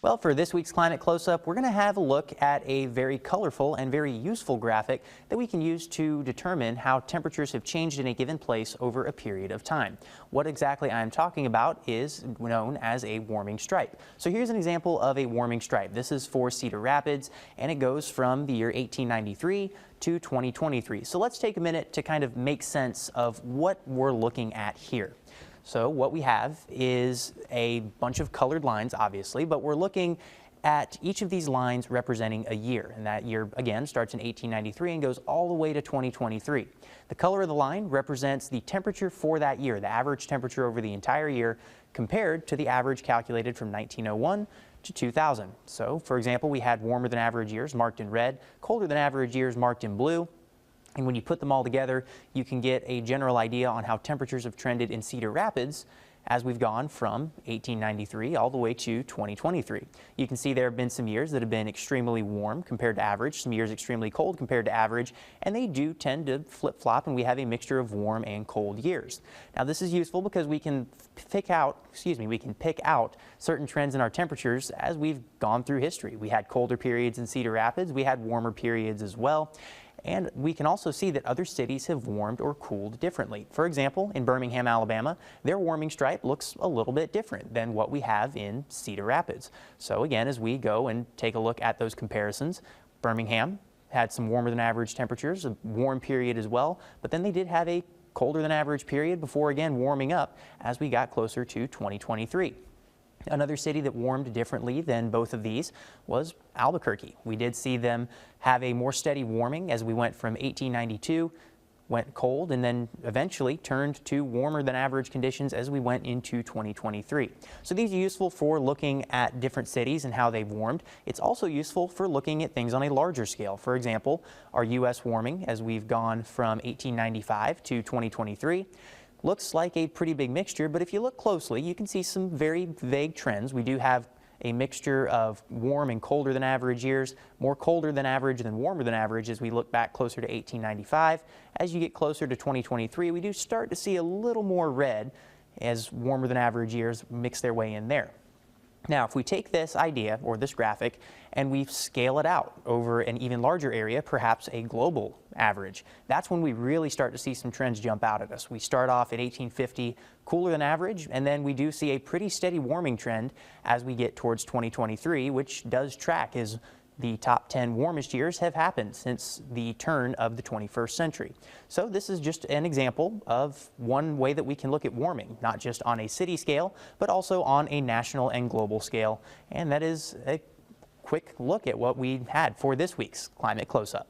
Well, for this week's Climate Close-Up, we're going to have a look at a very colorful and very useful graphic that we can use to determine how temperatures have changed in a given place over a period of time. What exactly I'm talking about is known as a warming stripe. So here's an example of a warming stripe. This is for Cedar Rapids, and it goes from the year 1893 to 2023. So let's take a minute to kind of make sense of what we're looking at here. So what we have is a bunch of colored lines, obviously, but we're looking at each of these lines representing a year. And that year, again, starts in 1893 and goes all the way to 2023. The color of the line represents the temperature for that year, the average temperature over the entire year, compared to the average calculated from 1901 to 2000. So, for example, we had warmer than average years marked in red, colder than average years marked in blue. And when you put them all together, you can get a general idea on how temperatures have trended in Cedar Rapids as we've gone from 1893 all the way to 2023. You can see there have been some years that have been extremely warm compared to average, some years extremely cold compared to average, and they do tend to flip-flop, and we have a mixture of warm and cold years. Now this is useful because we can pick out certain trends in our temperatures as we've gone through history. We had colder periods in Cedar Rapids, we had warmer periods as well. And we can also see that other cities have warmed or cooled differently. For example, in Birmingham, Alabama, their warming stripe looks a little bit different than what we have in Cedar Rapids. So again, as we go and take a look at those comparisons, Birmingham had some warmer than average temperatures, a warm period as well, but then they did have a colder than average period before again warming up as we got closer to 2023. Another city that warmed differently than both of these was Albuquerque. We did see them have a more steady warming as we went from 1892, went cold, and then eventually turned to warmer than average conditions as we went into 2023. So these are useful for looking at different cities and how they've warmed. It's also useful for looking at things on a larger scale. For example, our U.S. warming as we've gone from 1895 to 2023. Looks like a pretty big mixture, but if you look closely, you can see some very vague trends. We do have a mixture of warm and colder than average years, more colder than average than warmer than average as we look back closer to 1895. As you get closer to 2023, we do start to see a little more red as warmer than average years mix their way in there. Now, if we take this idea or this graphic and we scale it out over an even larger area, perhaps a global average, that's when we really start to see some trends jump out at us. We start off at 1850 cooler than average, and then we do see a pretty steady warming trend as we get towards 2023, which does track as the top 10 warmest years have happened since the turn of the 21st century. So this is just an example of one way that we can look at warming, not just on a city scale, but also on a national and global scale. And that is a quick look at what we had for this week's Climate Close-Up.